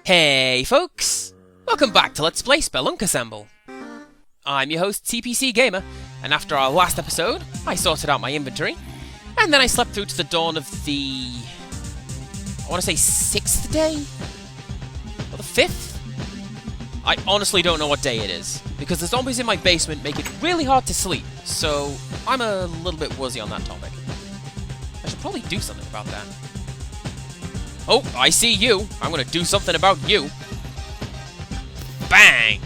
Hey folks! Welcome back to Let's Play Spelunk Assemble. I'm your host TPC Gamer, and after our last episode, I sorted out my inventory, and then I slept through to the dawn of the... I want to say 6th day? Or the 5th? I honestly don't know what day it is, because the zombies in my basement make it really hard to sleep, so I'm a little bit woozy on that topic. I should probably do something about that. Oh, I see you. I'm gonna do something about you. Bang!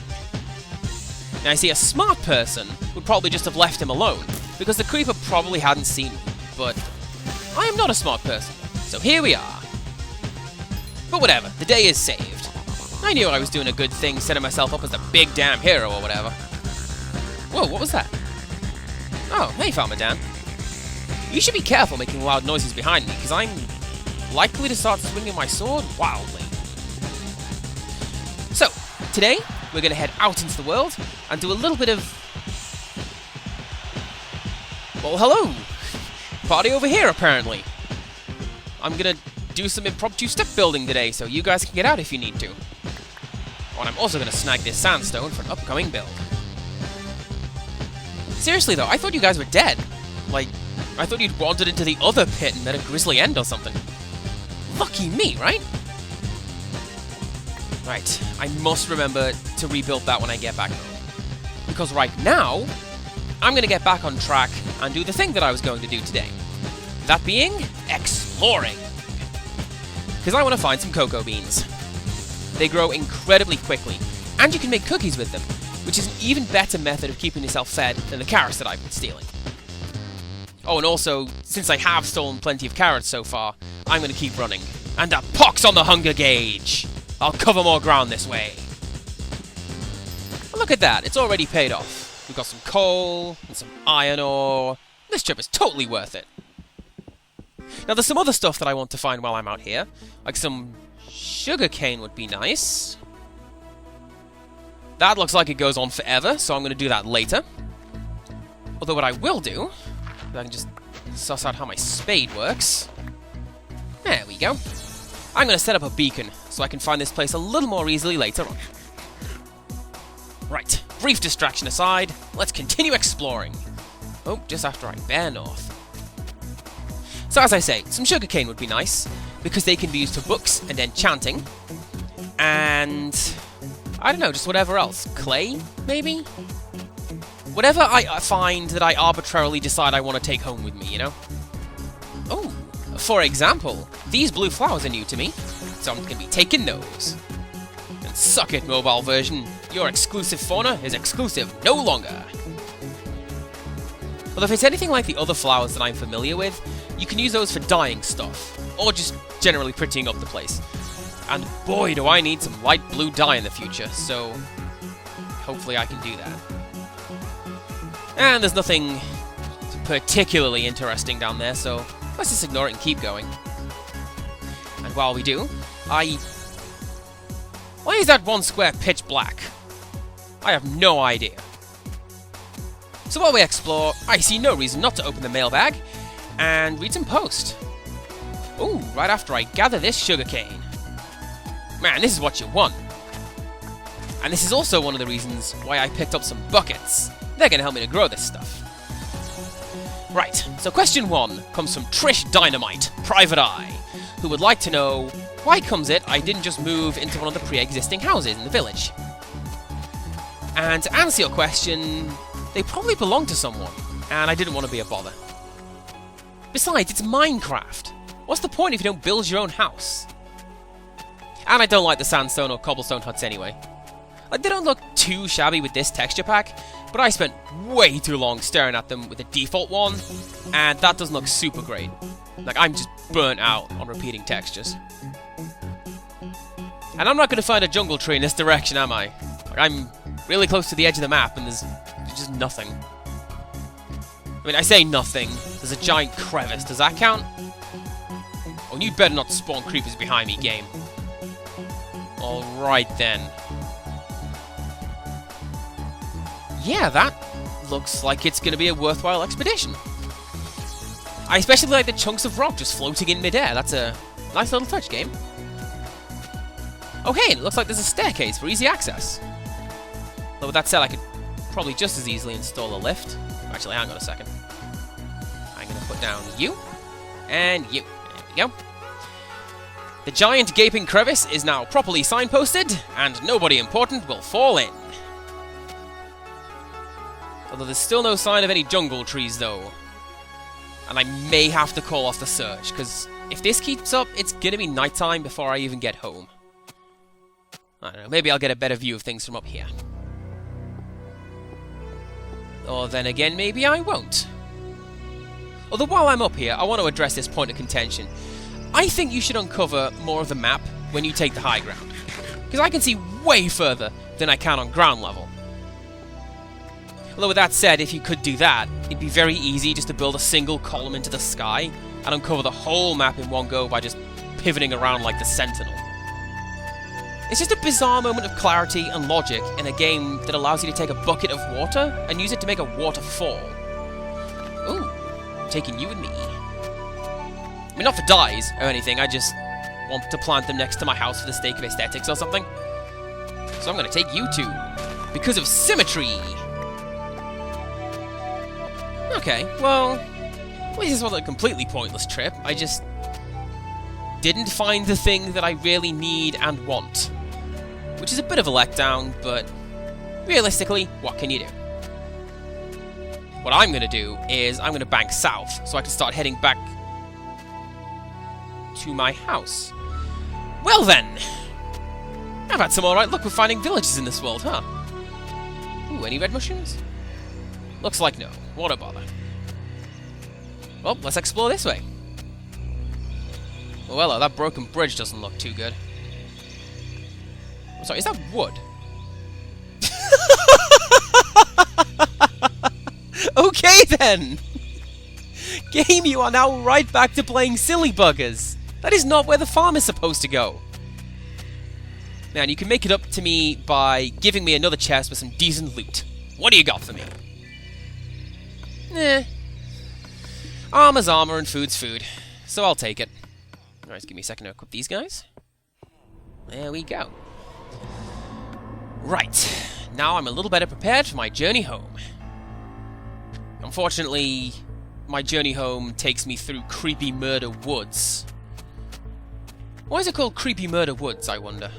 Now, I see a smart person would probably just have left him alone, because the creeper probably hadn't seen me. But I am not a smart person, so here we are. But whatever, the day is saved. I knew I was doing a good thing, setting myself up as the big damn hero or whatever. Whoa, what was that? Oh, hey, Farmer Dan. You should be careful making loud noises behind me, because I'm likely to start swinging my sword wildly. So, today, we're going to head out into the world and do a little bit of... Well, hello! Party over here, apparently. I'm going to do some impromptu step building today, so you guys can get out if you need to. Oh, and I'm also going to snag this sandstone for an upcoming build. Seriously, though, I thought you guys were dead. Like, I thought you'd wandered into the other pit and met a grisly end or something. Lucky me, right? Right, I must remember to rebuild that when I get back home. Because right now, I'm going to get back on track and do the thing that I was going to do today. That being, exploring. Because I want to find some cocoa beans. They grow incredibly quickly, and you can make cookies with them, which is an even better method of keeping yourself fed than the carrots that I've been stealing. Oh, and also, since I have stolen plenty of carrots so far, I'm going to keep running. And a pox on the hunger gauge! I'll cover more ground this way. Well, look at that, it's already paid off. We've got some coal, and some iron ore. This trip is totally worth it. Now, there's some other stuff that I want to find while I'm out here. Like some sugarcane would be nice. That looks like it goes on forever, so I'm going to do that later. Although what I will do... I can just suss out how my spade works. There we go. I'm going to set up a beacon so I can find this place a little more easily later on. Right, brief distraction aside, let's continue exploring. Oh, just after I bear north. So as I say, some sugarcane would be nice, because they can be used for books and enchanting. And... I don't know, just whatever else. Clay, maybe? Whatever I find that I arbitrarily decide I want to take home with me, you know? Oh, for example, these blue flowers are new to me, so I'm going to be taking those. And suck it, mobile version. Your exclusive fauna is exclusive no longer. Well, if it's anything like the other flowers that I'm familiar with, you can use those for dyeing stuff, or just generally prettying up the place. And boy, do I need some light blue dye in the future, so hopefully I can do that. And there's nothing particularly interesting down there, so let's just ignore it and keep going. And while we do, why is that one square pitch black? I have no idea. So while we explore, I see no reason not to open the mailbag and read some post. Ooh, right after I gather this sugarcane. Man, this is what you want. And this is also one of the reasons why I picked up some buckets. They're going to help me to grow this stuff. Right, so question 1 comes from Trish Dynamite, Private Eye, who would like to know, why comes it I didn't just move into one of the pre-existing houses in the village? And to answer your question, they probably belong to someone, and I didn't want to be a bother. Besides, it's Minecraft. What's the point if you don't build your own house? And I don't like the sandstone or cobblestone huts anyway. Like, they don't look too shabby with this texture pack, but I spent way too long staring at them with the default one, and that doesn't look super great. Like, I'm just burnt out on repeating textures. And I'm not going to find a jungle tree in this direction, am I? Like, I'm really close to the edge of the map, and there's just nothing. I mean, I say nothing. There's a giant crevice. Does that count? Oh, and you better not spawn creepers behind me, game. Alright then. Yeah, that looks like it's going to be a worthwhile expedition. I especially like the chunks of rock just floating in midair. That's a nice little touch, game. Oh hey, it looks like there's a staircase for easy access. Though with that said, I could probably just as easily install a lift. Actually, hang on a second. I'm going to put down you, and you. There we go. The giant gaping crevice is now properly signposted, and nobody important will fall in. Although there's still no sign of any jungle trees, though. And I may have to call off the search, because if this keeps up, it's going to be nighttime before I even get home. I don't know, maybe I'll get a better view of things from up here. Or then again, maybe I won't. Although while I'm up here, I want to address this point of contention. I think you should uncover more of the map when you take the high ground. Because I can see way further than I can on ground level. Although with that said, if you could do that, it'd be very easy just to build a single column into the sky and uncover the whole map in one go by just pivoting around like the Sentinel. It's just a bizarre moment of clarity and logic in a game that allows you to take a bucket of water and use it to make a waterfall. Ooh, taking you with me. I mean, not for dyes or anything, I just want to plant them next to my house for the sake of aesthetics or something. So I'm going to take you two, because of symmetry. Okay, well, this wasn't a completely pointless trip. I just didn't find the thing that I really need and want. Which is a bit of a letdown, but realistically, what can you do? What I'm going to do is I'm going to bank south, so I can start heading back to my house. Well then, I've had some alright luck with finding villages in this world, huh? Ooh, any red mushrooms? Looks like no. What a bother. Well, let's explore this way. Oh, hello, that broken bridge doesn't look too good. I'm sorry, is that wood? Okay then! Game, you are now right back to playing silly buggers. That is not where the farm is supposed to go. Man, you can make it up to me by giving me another chest with some decent loot. What do you got for me? Armor's armor and food's food. So I'll take it. Alright, just give me a second to equip these guys. There we go. Right. Now I'm a little better prepared for my journey home. Unfortunately, my journey home takes me through Creepy Murder Woods. Why is it called Creepy Murder Woods, I wonder?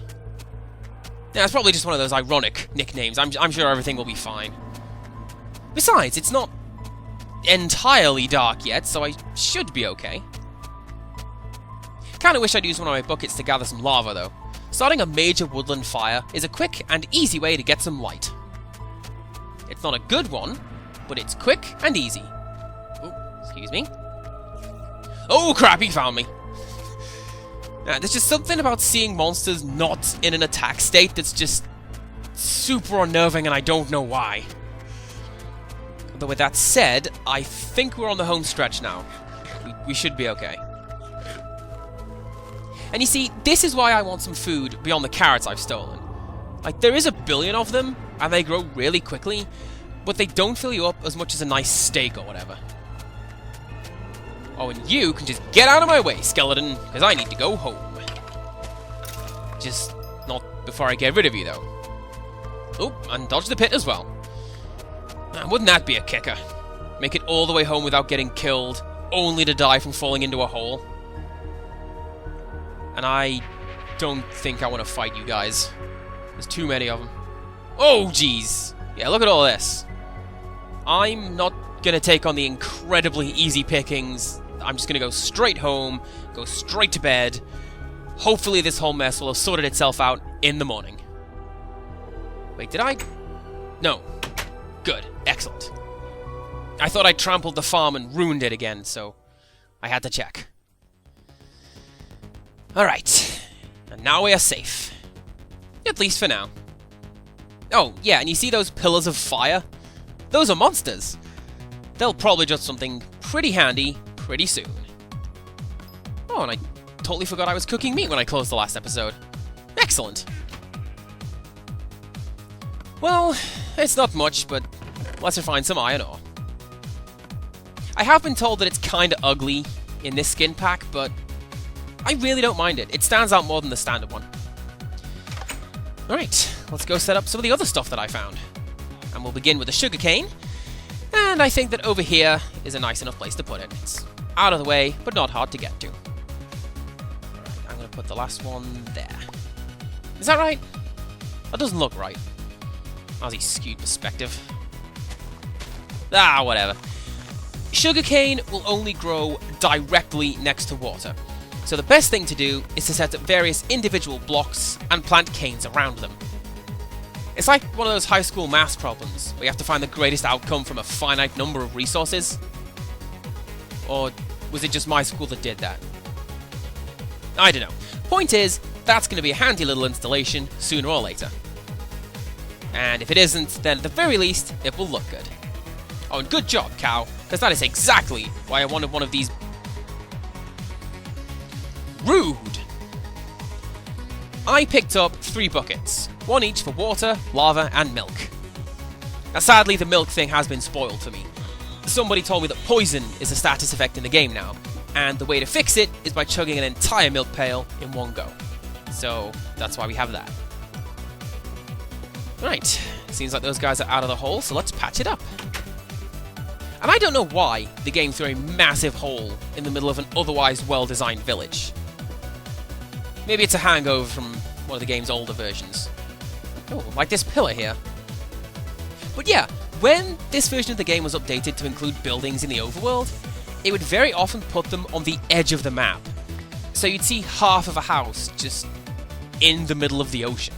Yeah, it's probably just one of those ironic nicknames. I'm sure everything will be fine. Besides, it's not entirely dark yet, so I should be okay. Kinda wish I'd used one of my buckets to gather some lava, though. Starting a major woodland fire is a quick and easy way to get some light. It's not a good one, but it's quick and easy. Oh, excuse me. Oh crap, he found me! There's just something about seeing monsters not in an attack state that's just super unnerving, and I don't know why. Although with that said, I think we're on the home stretch now. We should be okay. And you see, this is why I want some food beyond the carrots I've stolen. Like, there is a billion of them, and they grow really quickly, but they don't fill you up as much as a nice steak or whatever. Oh, and you can just get out of my way, skeleton, because I need to go home. Just not before I get rid of you, though. Oh, and dodge the pit as well. Wouldn't that be a kicker? Make it all the way home without getting killed, only to die from falling into a hole. And I don't think I want to fight you guys. There's too many of them. Oh, jeez. Yeah, look at all this. I'm not going to take on the incredibly easy pickings. I'm just going to go straight home, go straight to bed. Hopefully this whole mess will have sorted itself out in the morning. Wait, did I? No. Good. Excellent. I thought I trampled the farm and ruined it again, so I had to check. Alright. And now we are safe. At least for now. Oh, yeah, and you see those pillars of fire? Those are monsters. They'll probably just something pretty handy pretty soon. Oh, and I totally forgot I was cooking meat when I closed the last episode. Excellent. Well, it's not much, but let's refine some iron ore. I have been told that it's kinda ugly in this skin pack, but I really don't mind it. It stands out more than the standard one. Alright, let's go set up some of the other stuff that I found. And we'll begin with the sugarcane. And I think that over here is a nice enough place to put it. It's out of the way, but not hard to get to. Alright, I'm going to put the last one there. Is that right? That doesn't look right. How's he skewed perspective? Ah, whatever. Sugarcane will only grow directly next to water. So the best thing to do is to set up various individual blocks and plant canes around them. It's like one of those high school maths problems, where you have to find the greatest outcome from a finite number of resources. Or was it just my school that did that? I don't know. Point is, that's going to be a handy little installation sooner or later. And if it isn't, then at the very least, it will look good. Oh, and good job, cow, because that is exactly why I wanted one of these. Rude! I picked up 3 buckets, one each for water, lava, and milk. Now sadly, the milk thing has been spoiled for me. Somebody told me that poison is a status effect in the game now, and the way to fix it is by chugging an entire milk pail in one go. So, that's why we have that. Right, seems like those guys are out of the hole, so let's patch it up. And I don't know why the game threw a massive hole in the middle of an otherwise well-designed village. Maybe it's a hangover from one of the game's older versions. Oh, like this pillar here. But yeah, when this version of the game was updated to include buildings in the overworld, it would very often put them on the edge of the map. So you'd see half of a house just in the middle of the ocean.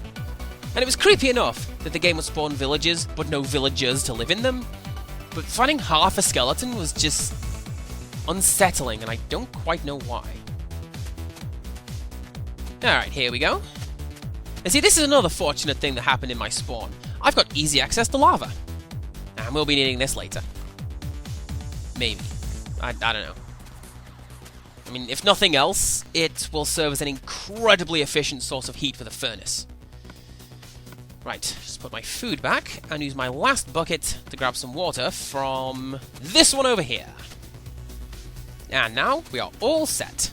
And it was creepy enough that the game would spawn villages, but no villagers to live in them. But finding half a skeleton was just unsettling, and I don't quite know why. Alright, here we go. And see, this is another fortunate thing that happened in my spawn. I've got easy access to lava. And we'll be needing this later. Maybe. I don't know. I mean, if nothing else, it will serve as an incredibly efficient source of heat for the furnace. Right, just put my food back and use my last bucket to grab some water from this one over here. And now we are all set.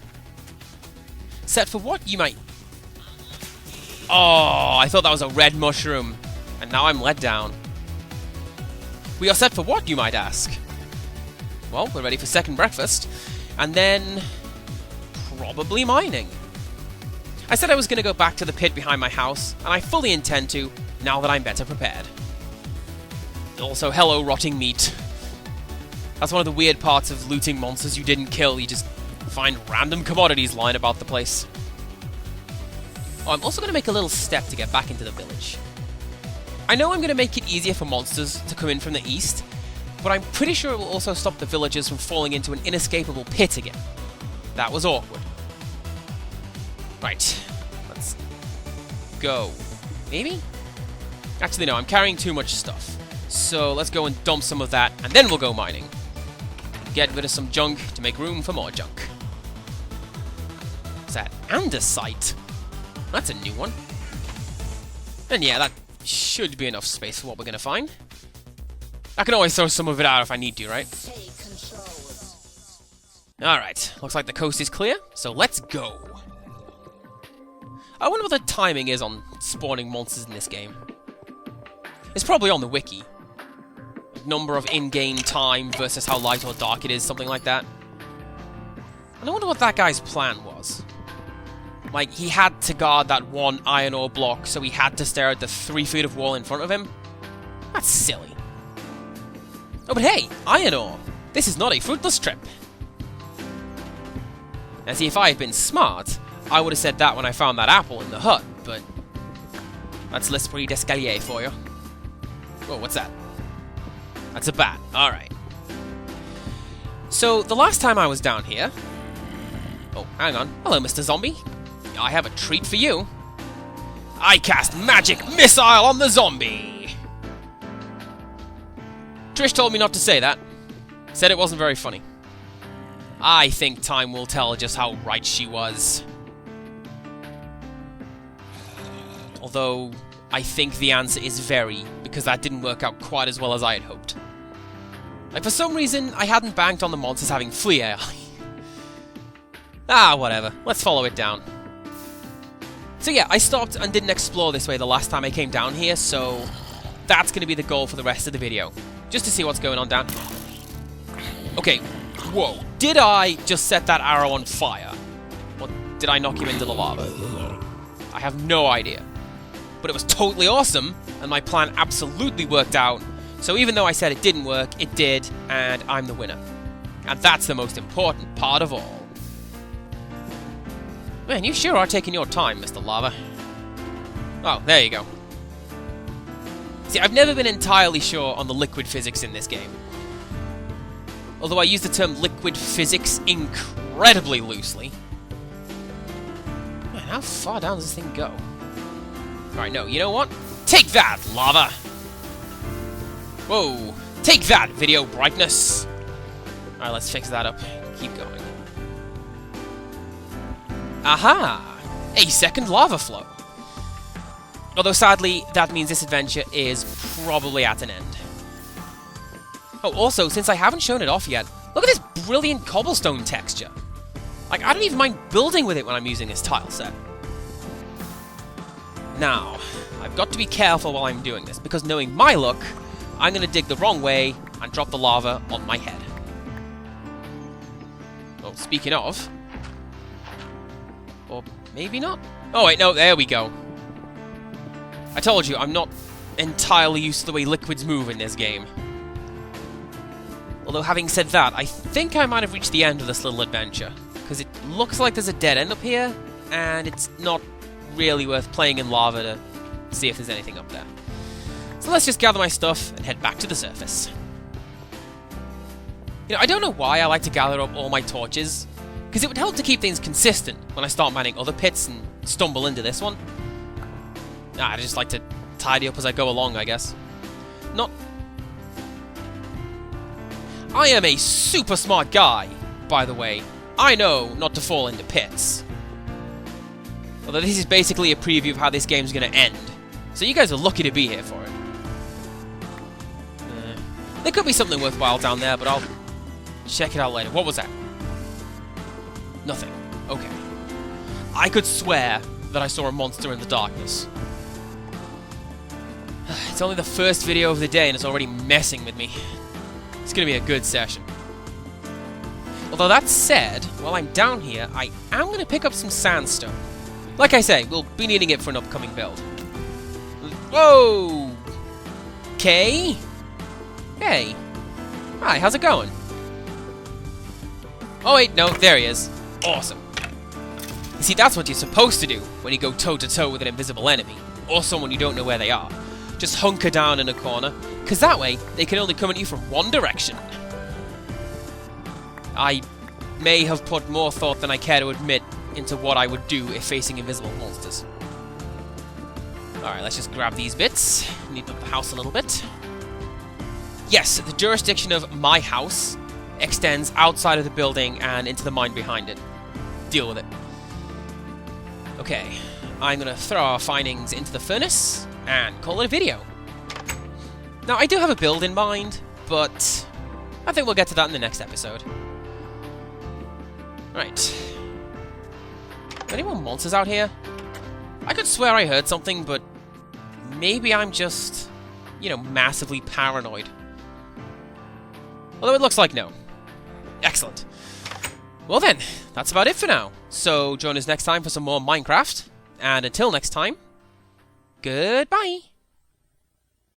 Set for what, you might... Oh, I thought that was a red mushroom, and now I'm let down. We are set for what, you might ask? Well, we're ready for second breakfast, and then... probably mining. I said I was going to go back to the pit behind my house, and I fully intend to, now that I'm better prepared. Also, hello, rotting meat. That's one of the weird parts of looting monsters you didn't kill. You just find random commodities lying about the place. Oh, I'm also going to make a little step to get back into the village. I know I'm going to make it easier for monsters to come in from the east, but I'm pretty sure it will also stop the villagers from falling into an inescapable pit again. That was awkward. Right, let's go. Maybe? Actually, no, I'm carrying too much stuff. So let's go and dump some of that, and then we'll go mining. Get rid of some junk to make room for more junk. What's that? Andesite? That's a new one. And yeah, that should be enough space for what we're going to find. I can always throw some of it out if I need to, right? Alright, looks like the coast is clear, so let's go. I wonder what the timing is on spawning monsters in this game. It's probably on the wiki. Number of in-game time versus how light or dark it is, something like that. And I wonder what that guy's plan was. Like, he had to guard that one iron ore block, so he had to stare at the 3 feet of wall in front of him? That's silly. Oh, but hey, iron ore! This is not a fruitless trip. Now see, if I had been smart, I would have said that when I found that apple in the hut, but... that's l'esprit d'escalier for you. Whoa, what's that? That's a bat. Alright. So, the last time I was down here... oh, hang on. Hello, Mr. Zombie. I have a treat for you. I cast Magic Missile on the zombie! Trish told me not to say that. Said it wasn't very funny. I think time will tell just how right she was. Although, I think the answer is very, because that didn't work out quite as well as I had hoped. Like, for some reason, I hadn't banked on the monsters having flea AI. Ah, whatever. Let's follow it down. So yeah, I stopped and didn't explore this way the last time I came down here, so that's going to be the goal for the rest of the video. Just to see what's going on down here. Okay, whoa. Did I just set that arrow on fire? Or did I knock him into the lava? I have no idea. But it was totally awesome, and my plan absolutely worked out. So even though I said it didn't work, it did, and I'm the winner. And that's the most important part of all. Man, you sure are taking your time, Mr. Lava. Oh, there you go. See, I've never been entirely sure on the liquid physics in this game. Although I use the term liquid physics incredibly loosely. Man, how far down does this thing go? Alright, no, you know what? Take that, lava! Whoa! Take that, video brightness! Alright, let's fix that up. Keep going. Aha! A second lava flow. Although sadly, that means this adventure is probably at an end. Oh, also, since I haven't shown it off yet, look at this brilliant cobblestone texture. Like, I don't even mind building with it when I'm using this tile set. Now, I've got to be careful while I'm doing this, because knowing my luck, I'm going to dig the wrong way and drop the lava on my head. Well, speaking of... Or maybe not? Oh wait, no, there we go. I told you, I'm not entirely used to the way liquids move in this game. Although having said that, I think I might have reached the end of this little adventure. Because it looks like there's a dead end up here, and it's not really worth playing in lava to see if there's anything up there. So let's just gather my stuff and head back to the surface. You know, I don't know why I like to gather up all my torches, because it would help to keep things consistent when I start mining other pits and stumble into this one. I just like to tidy up as I go along, I guess. I am a super smart guy, by the way. I know not to fall into pits. Although this is basically a preview of how this game's going to end. So you guys are lucky to be here for it. There could be something worthwhile down there, but I'll check it out later. What was that? Nothing. Okay. I could swear that I saw a monster in the darkness. It's only the first video of the day and it's already messing with me. It's going to be a good session. Although that said, while I'm down here, I am going to pick up some sandstone. Like I say, we'll be needing it for an upcoming build. Whoa! Okay. Hey. Hi, how's it going? Oh wait, no, there he is. Awesome. You see, that's what you're supposed to do when you go toe-to-toe with an invisible enemy, or someone you don't know where they are. Just hunker down in a corner, because that way, they can only come at you from one direction. I may have put more thought than I care to admit into what I would do if facing invisible monsters. Alright, let's just grab these bits, neaten up the house a little bit. Yes, the jurisdiction of my house extends outside of the building and into the mine behind it. Deal with it. Okay, I'm going to throw our findings into the furnace and call it a video. Now, I do have a build in mind, but I think we'll get to that in the next episode. Right. Are there any more monsters out here? I could swear I heard something, but maybe I'm just, you know, massively paranoid. Although it looks like no. Excellent. Well then, that's about it for now. So join us next time for some more Minecraft. And until next time, goodbye!